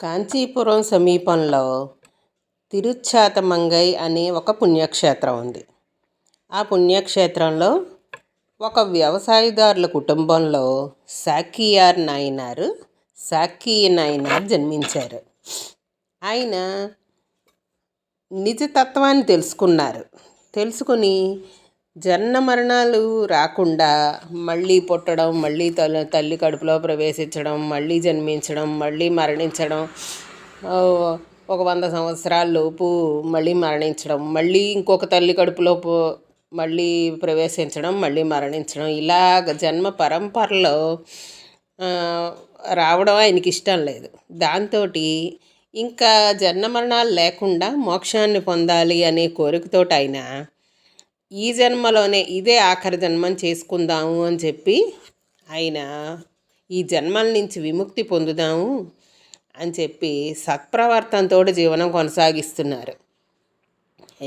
కాంచీపురం సమీపంలో తిరుచాతమంగై అనే ఒక పుణ్యక్షేత్రం ఉంది. ఆ పుణ్యక్షేత్రంలో ఒక వ్యవసాయదారుల కుటుంబంలో సాకియ నాయనార్ జన్మించారు. ఆయన నిజతత్వాన్ని తెలుసుకుని జన్మ మరణాలు రాకుండా మళ్ళీ పుట్టడం, మళ్ళీ తల్లి కడుపులో ప్రవేశించడం, మళ్ళీ జన్మించడం, మళ్ళీ మరణించడం, ఒక 100 సంవత్సరాల లోపు మళ్ళీ మరణించడం, మళ్ళీ ఇంకొక తల్లి కడుపులో మళ్ళీ ప్రవేశించడం, మళ్ళీ మరణించడం, ఇలాగ జన్మ పరంపరలో రావడం ఆయనకి ఇష్టం లేదు. దాంతో ఇంకా జన్మ మరణాలు లేకుండా మోక్షాన్ని పొందాలి అనే కోరికతో ఆయన ఈ జన్మలోనే ఇదే ఆఖరి జన్మని చేసుకుందాము అని చెప్పి ఆయన ఈ జన్మల నుంచి విముక్తి పొందుదాము అని చెప్పి సత్ప్రవర్తనతో జీవనం కొనసాగిస్తున్నారు.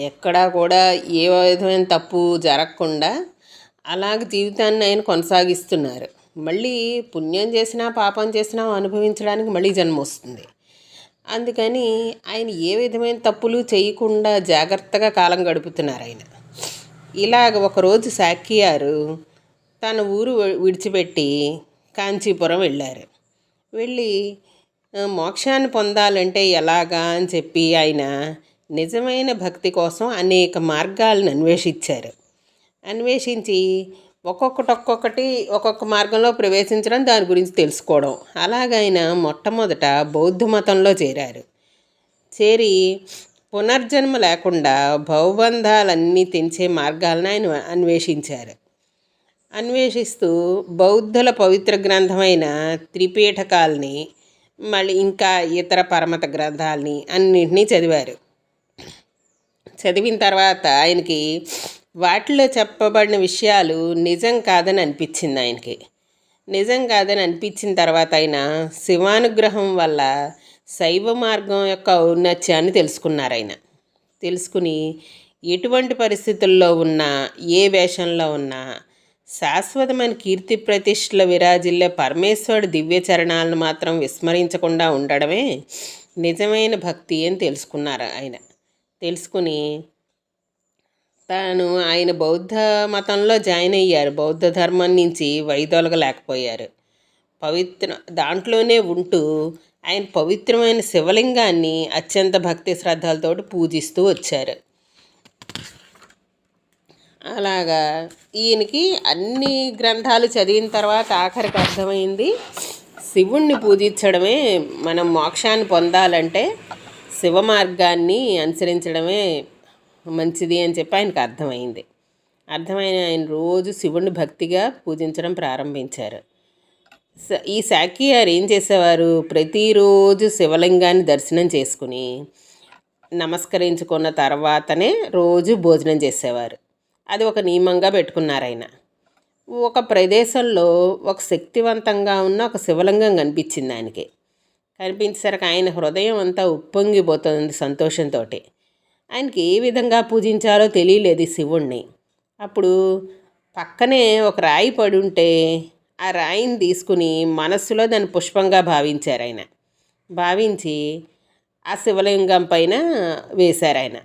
ఎక్కడా కూడా ఏ విధమైన తప్పు జరగకుండా అలాగ జీవితాన్ని ఆయన కొనసాగిస్తున్నారు. మళ్ళీ పుణ్యం చేసినా పాపం చేసినా అనుభవించడానికి మళ్ళీ జన్మ వస్తుంది. అందుకని ఆయన ఏ విధమైన తప్పులు చేయకుండా జాగ్రత్తగా కాలం గడుపుతున్నారు. ఆయన ఇలాగ ఒకరోజు సాకియారు తన ఊరు విడిచిపెట్టి కాంచీపురం వెళ్ళి మోక్షాన్ని పొందాలంటే ఎలాగా అని చెప్పి ఆయన నిజమైన భక్తి కోసం అనేక మార్గాలను అన్వేషించి ఒక్కొక్క మార్గంలో ప్రవేశించడం, దాని గురించి తెలుసుకోవడం. అలాగైనా మొట్టమొదట బౌద్ధ మతంలో చేరి పునర్జన్మ లేకుండా భవబంధాలన్నీ తెంచే మార్గాలను ఆయన అన్వేషిస్తూ బౌద్ధుల పవిత్ర గ్రంథమైన త్రిపీఠకాల్ని, మళ్ళీ ఇంకా ఇతర పరమత గ్రంథాలని అన్నింటినీ చదివిన తర్వాత ఆయనకి వాటిలో చెప్పబడిన విషయాలు నిజం కాదని అనిపించిన తర్వాత ఆయన శివానుగ్రహం వల్ల శైవ మార్గం యొక్క ఔన్నత్యాన్ని తెలుసుకుని ఎటువంటి పరిస్థితుల్లో ఉన్నా, ఏ వేషంలో ఉన్నా శాశ్వతమైన కీర్తి ప్రతిష్టలు విరాజిల్లే పరమేశ్వరుడు దివ్య చరణాలను మాత్రం విస్మరించకుండా ఉండడమే నిజమైన భక్తి అని తెలుసుకుని ఆయన బౌద్ధ మతంలో జాయిన్ అయ్యారు. బౌద్ధ ధర్మం నుంచి వైదొలగలేకపోయారు. దాంట్లోనే ఉంటూ ఆయన పవిత్రమైన శివలింగాన్ని అత్యంత భక్తి శ్రద్ధలతో పూజిస్తూ వచ్చారు. అలాగా ఈయనకి అన్ని గ్రంథాలు చదివిన తర్వాత ఆఖరికి అర్థమైంది, శివుణ్ణి పూజించడమే మనం మోక్షాన్ని పొందాలంటే శివ మార్గాన్ని అనుసరించడమే మంచిది అని చెప్పి ఆయనకు అర్థమైన ఆయన రోజు శివుణ్ణి భక్తిగా పూజించడం ప్రారంభించారు. ఈ సాకియారు ఏం చేసేవారు, ప్రతిరోజు శివలింగాన్ని దర్శనం చేసుకుని నమస్కరించుకున్న తర్వాతనే రోజు భోజనం చేసేవారు. అది ఒక నియమంగా పెట్టుకున్నారు. ఆయన ఒక ప్రదేశంలో ఒక శక్తివంతంగా ఉన్న ఒక శివలింగం కనిపించేసరికి ఆయన హృదయం అంతా ఉప్పొంగిపోతుంది సంతోషంతో. ఆయనకి ఏ విధంగా పూజించాలో తెలియలేదు శివుణ్ణి. అప్పుడు పక్కనే ఒక రాయి పడి ఉంటే ఆ రాయిని తీసుకుని మనస్సులో దాన్ని పుష్పంగా భావించి ఆ శివలింగం పైన వేశారు.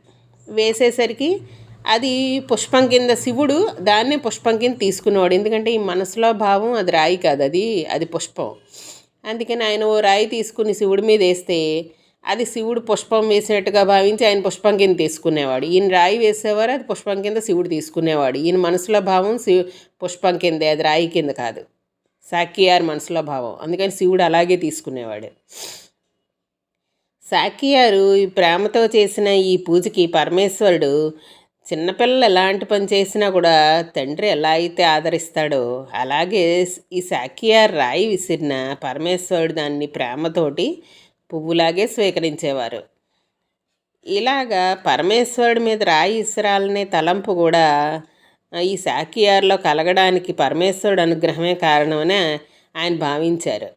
వేసేసరికి అది పుష్పం కింద, శివుడు దాన్ని పుష్పం కింద తీసుకునేవాడు. ఎందుకంటే ఈ మనసులో భావం అది రాయి కాదు, అది పుష్పం. అందుకని ఆయన ఓ రాయి తీసుకుని శివుడి మీద వేస్తే అది శివుడు పుష్పం వేసినట్టుగా భావించి ఆయన పుష్పం కింద తీసుకునేవాడు. ఈయన రాయి వేసేవారు, అది పుష్పం కింద శివుడు తీసుకునేవాడు. ఈయన మనసులో భావం పుష్పం కిందే, అది రాయి కింద కాదు. సాకియార్ మనసులో భావం, అందుకని శివుడు అలాగే తీసుకునేవాడు. సాకియారు ఈ ప్రేమతో చేసిన ఈ పూజకి పరమేశ్వరుడు చిన్నపిల్లలు ఎలాంటి పని చేసినా కూడా తండ్రి ఎలా అయితే ఆదరిస్తాడో అలాగే ఈ సాకియార్ రాయి విసిరిన పరమేశ్వరుడు దాన్ని ప్రేమతోటి పువ్వులాగే స్వీకరించేవారు. ఇలాగా పరమేశ్వరుడి మీద రాయి ఇసరాలనే తలంపు కూడా ఈ సాకియార్లో కలగడానికి పరమేశ్వరుడు అనుగ్రహమే కారణమని ఆయన భావించారు.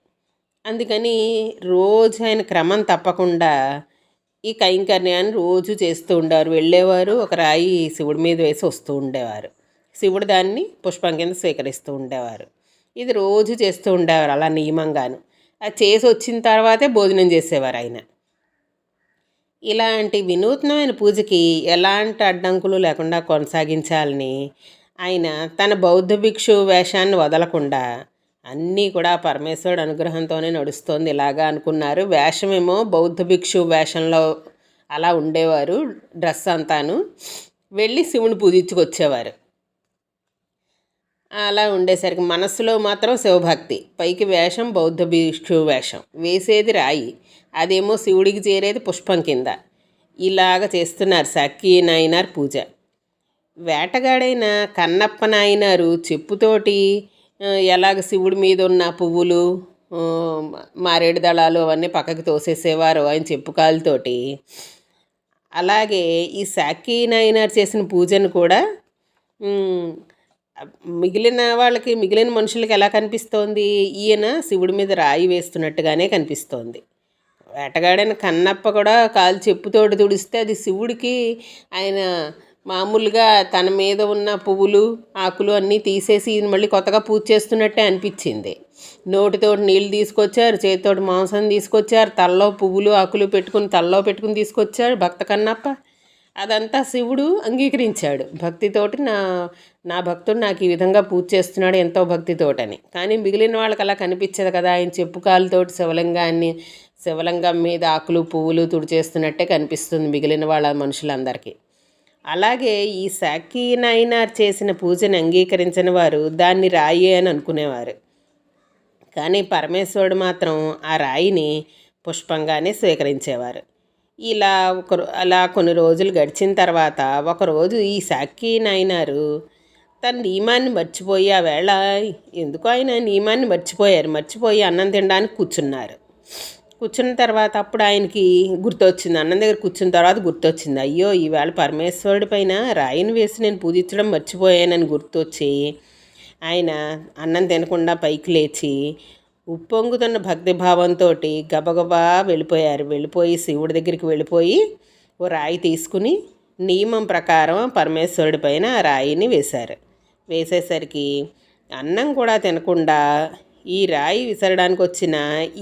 అందుకని రోజు ఆయన క్రమం తప్పకుండా ఈ కైంకర్యాన్ని రోజు చేస్తూ ఉండేవారు. వెళ్ళేవారు, ఒక రాయి శివుడి మీద వేసి వస్తూ ఉండేవారు. శివుడు దాన్ని పుష్పం కింద స్వీకరిస్తూ ఉండేవారు. ఇది రోజు చేస్తూ ఉండేవారు అలా నియమంగాను. అది చేసి వచ్చిన తర్వాతే భోజనం చేసేవారు ఆయన. ఇలాంటి వినూత్నమైన పూజకి ఎలాంటి అడ్డంకులు లేకుండా కొనసాగించాలని ఆయన తన బౌద్ధ భిక్షు వేషాన్ని వదలకుండా అన్నీ కూడా పరమేశ్వరుడు అనుగ్రహంతోనే నడుస్తోంది ఇలాగా అనుకున్నారు. వేషమేమో బౌద్ధ భిక్షు వేషంలో అలా ఉండేవారు, డ్రెస్ అంతాను. వెళ్ళి శివుని పూజించుకొచ్చేవారు. అలా ఉండేసరికి మనస్సులో మాత్రం శివభక్తి, పైకి వేషం బౌద్ధ భిక్షు వేషం, వేసేది రాయి, అదేమో శివుడికి చేరేది పుష్పం కింద. ఇలాగ చేస్తున్నారు సాకి నాయనార్ పూజ. వేటగాడైన కన్నప్ప నాయనారు చెప్పుతోటి ఎలాగ శివుడి మీద ఉన్న పువ్వులు, మారేడు దళాలు అవన్నీ పక్కకి తోసేసేవారు ఆయన చెప్పు కాలుతోటి, అలాగే ఈ సాకి నాయనార్ చేసిన పూజను కూడా మిగిలిన వాళ్ళకి, మిగిలిన మనుషులకి ఎలా కనిపిస్తోంది, ఈయన శివుడి మీద రాయి వేస్తున్నట్టుగానే కనిపిస్తోంది. వేటగాడైన కన్నప్ప కూడా కాలు చెప్పుతోటి తుడిస్తే అది శివుడికి ఆయన మామూలుగా తన మీద ఉన్న పువ్వులు ఆకులు అన్నీ తీసేసి ఈయన మళ్ళీ కొత్తగా పూజ చేస్తున్నట్టే అనిపించింది. నోటితోటి నీళ్ళు తీసుకొచ్చారు, చేతితోటి మాంసం తీసుకొచ్చారు, తలలో పువ్వులు ఆకులు తలలో పెట్టుకుని తీసుకొచ్చారు భక్త కన్నప్ప. అదంతా శివుడు అంగీకరించాడు భక్తితోటి. నా భక్తుడు నాకు ఈ విధంగా పూజ చేస్తున్నాడు ఎంతో భక్తితోటని. కానీ మిగిలిన వాళ్ళకి అలా కనిపించదు కదా. ఆయన చెప్పు కాలుతోటి శివలింగం మీద ఆకులు పువ్వులు తుడిచేస్తున్నట్టే కనిపిస్తుంది మిగిలిన వాళ్ళ మనుషులందరికీ. అలాగే ఈ సాకి నాయనార్ చేసిన పూజను అంగీకరించిన వారు దాన్ని రాయి అని అనుకునేవారు. కానీ పరమేశ్వరుడు మాత్రం ఆ రాయిని పుష్పంగానే స్వీకరించేవారు. అలా కొన్ని రోజులు గడిచిన తర్వాత ఒకరోజు ఈ సాకి నాయనారు తన నియమాన్ని మర్చిపోయి, ఆ వేళ ఎందుకో ఆయన నియమాన్ని మర్చిపోయి అన్నం తినడానికి కూర్చున్న తర్వాత అప్పుడు ఆయనకి గుర్తొచ్చింది. అన్నం దగ్గర కూర్చున్న తర్వాత గుర్తొచ్చింది, అయ్యో ఈవేళ పరమేశ్వరుడి పైన రాయిని వేసి నేను పూజించడం మర్చిపోయానని గుర్తొచ్చి ఆయన అన్నం తినకుండా పైకి లేచి ఉప్పొంగుతున్న భక్తిభావంతో గబగబా వెళ్ళిపోయి శివుడి దగ్గరికి వెళ్ళిపోయి ఓ రాయి తీసుకుని నియమం ప్రకారం పరమేశ్వరుడి పైన ఆ రాయిని వేసేసరికి అన్నం కూడా తినకుండా ఈ రాయి విసరడానికి వచ్చిన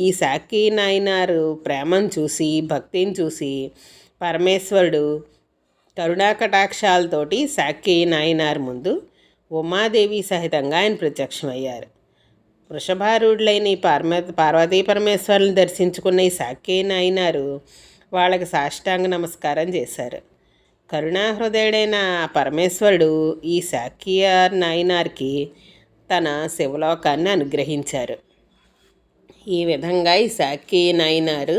ఈ సాకి నాయనారు ప్రేమను చూసి, భక్తిని చూసి పరమేశ్వరుడు కరుణాకటాక్షాలతోటి సాకి నాయనార్ ముందు ఉమాదేవి సహితంగా ఆయన ప్రత్యక్షమయ్యారు. వృషభారూఢులైన ఈ పార్వతీ పరమేశ్వరులను దర్శించుకున్న ఈ సాకి నాయనారు వాళ్ళకి సాష్టాంగ నమస్కారం చేశారు. కరుణాహృదయుడైన పరమేశ్వరుడు ఈ సాకి నాయనార్కి తన శివలోకాన్ని అనుగ్రహించారు. ఈ విధంగా ఈ సాకి నాయనారు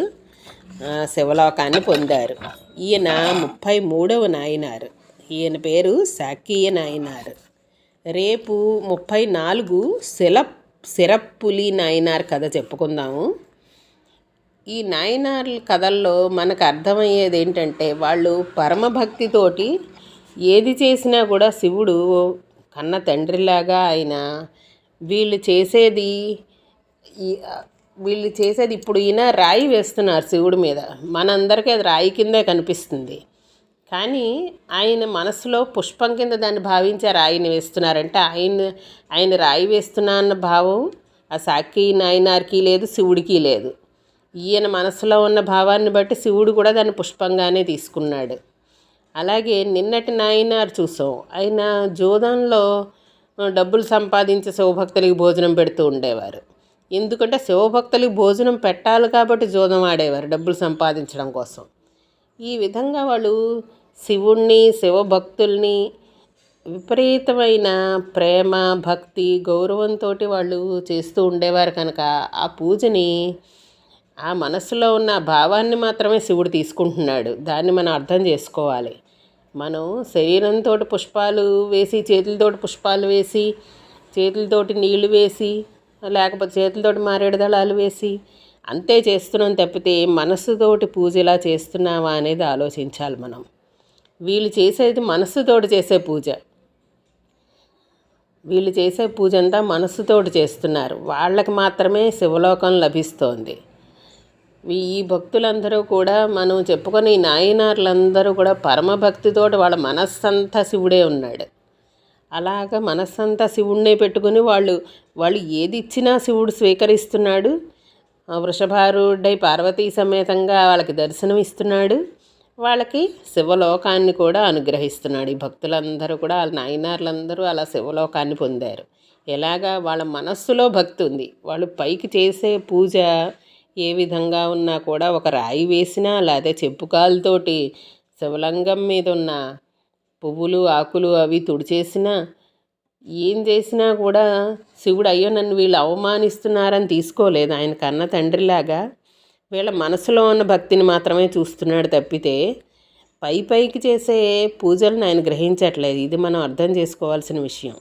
శివలోకాన్ని పొందారు. ఈయన 33వ నాయనారు. ఈయన పేరు సాకి నాయనారు. రేపు 34 సిరప్పులి నాయనార్ కథ చెప్పుకుందాము. ఈ నాయనార్ల కథల్లో మనకు అర్థమయ్యేది ఏంటంటే, వాళ్ళు పరమభక్తితోటి ఏది చేసినా కూడా శివుడు కన్న తండ్రిలాగా ఆయన వీళ్ళు చేసేది ఇప్పుడు ఈయన రాయి వేస్తున్నారు శివుడి మీద. మనందరికీ అది రాయి కిందే కనిపిస్తుంది. కానీ ఆయన మనసులో పుష్పం కింద దాన్ని భావించి రాయిని వేస్తున్నారంటే ఆయన రాయి వేస్తున్నా అన్న భావం ఆ సాకి నాయనార్కి లేదు, శివుడికి లేదు. ఈయన మనసులో ఉన్న భావాన్ని బట్టి శివుడు కూడా దాన్ని పుష్పంగానే తీసుకున్నాడు. అలాగే నిన్నటి నాయనార్ చూసాం, ఆయన జోదంలో డబ్బులు సంపాదించి శివభక్తులకి భోజనం పెడుతూ ఉండేవారు. ఎందుకంటే శివభక్తులకి భోజనం పెట్టాలి కాబట్టి జోదం ఆడేవారు డబ్బులు సంపాదించడం కోసం. ఈ విధంగా వాళ్ళు శివుణ్ణి, శివభక్తుల్ని విపరీతమైన ప్రేమ, భక్తి, గౌరవంతో వాళ్ళు చేస్తూ ఉండేవారు కనుక ఆ పూజని, ఆ మనసులో ఉన్న భావాన్ని మాత్రమే శివుడు తీసుకుంటున్నాడు. దాన్ని మనం అర్థం చేసుకోవాలి. మనం శరీరంతో పుష్పాలు వేసి, చేతులతోటి పుష్పాలు వేసి, చేతులతోటి నీళ్లు వేసి, లేకపోతే చేతులతోటి మారేడు దళాలు వేసి అంతే చేస్తున్నాం తప్పితే మనసుతోటి పూజ ఇలా చేస్తున్నావా అనేది ఆలోచించాలి మనం. వీళ్ళు చేసేది మనసుతోటి చేసే పూజ. వీళ్ళు చేసే పూజ అంతా మనసుతోటి చేస్తున్నారు. వాళ్ళకి మాత్రమే శివలోకం లభిస్తోంది. ఈ భక్తులందరూ కూడా, మనం చెప్పుకొని ఈ నాయనార్లందరూ కూడా పరమభక్తితోటి వాళ్ళ మనస్సంతా శివుడే ఉన్నాడు. అలాగ మనస్సంతా శివుడినే పెట్టుకుని వాళ్ళు ఏది ఇచ్చినా శివుడు స్వీకరిస్తున్నాడు. వృషభారూఢై పార్వతీ సమేతంగా వాళ్ళకి దర్శనం ఇస్తున్నాడు. వాళ్ళకి శివలోకాన్ని కూడా అనుగ్రహిస్తున్నాడు. ఈ భక్తులందరూ కూడా వాళ్ళ నాయనార్లందరూ అలా శివలోకాన్ని పొందారు. ఎలాగా వాళ్ళ మనస్సులో భక్తి ఉంది. వాళ్ళు పైకి చేసే పూజ ఏ విధంగా ఉన్నా కూడా ఒక రాయి వేసినా లేదా చెప్పుకాలతోటి శివలింగం మీద ఉన్న పువ్వులు ఆకులు అవి తుడిచేసినా ఏం చేసినా కూడా శివుడు అయ్యో నన్ను వీళ్ళు అవమానిస్తున్నారని తీసుకోలేదు. ఆయన కన్న తండ్రిలాగా వీళ్ళ మనసులో ఉన్న భక్తిని మాత్రమే చూస్తున్నాడు తప్పితే పైకి చేసే పూజలను ఆయన గ్రహించట్లేదు. ఇది మనం అర్థం చేసుకోవాల్సిన విషయం.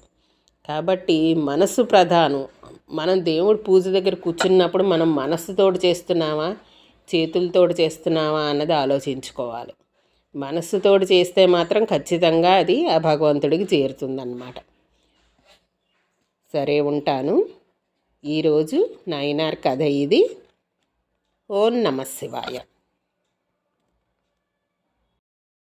కాబట్టి మనసు ప్రధానం. మనం దేవుడు పూజ దగ్గర కూర్చున్నప్పుడు మనం మనస్సుతోటి చేస్తున్నామా చేతులతోటి చేస్తున్నామా అన్నది ఆలోచించుకోవాలి. మనస్సుతోటి చేస్తే మాత్రం ఖచ్చితంగా అది ఆ భగవంతుడికి చేరుతుందన్నమాట. సరే, ఉంటాను. ఈరోజు నాయనార్ కథ ఇది. ఓం నమః శివాయ.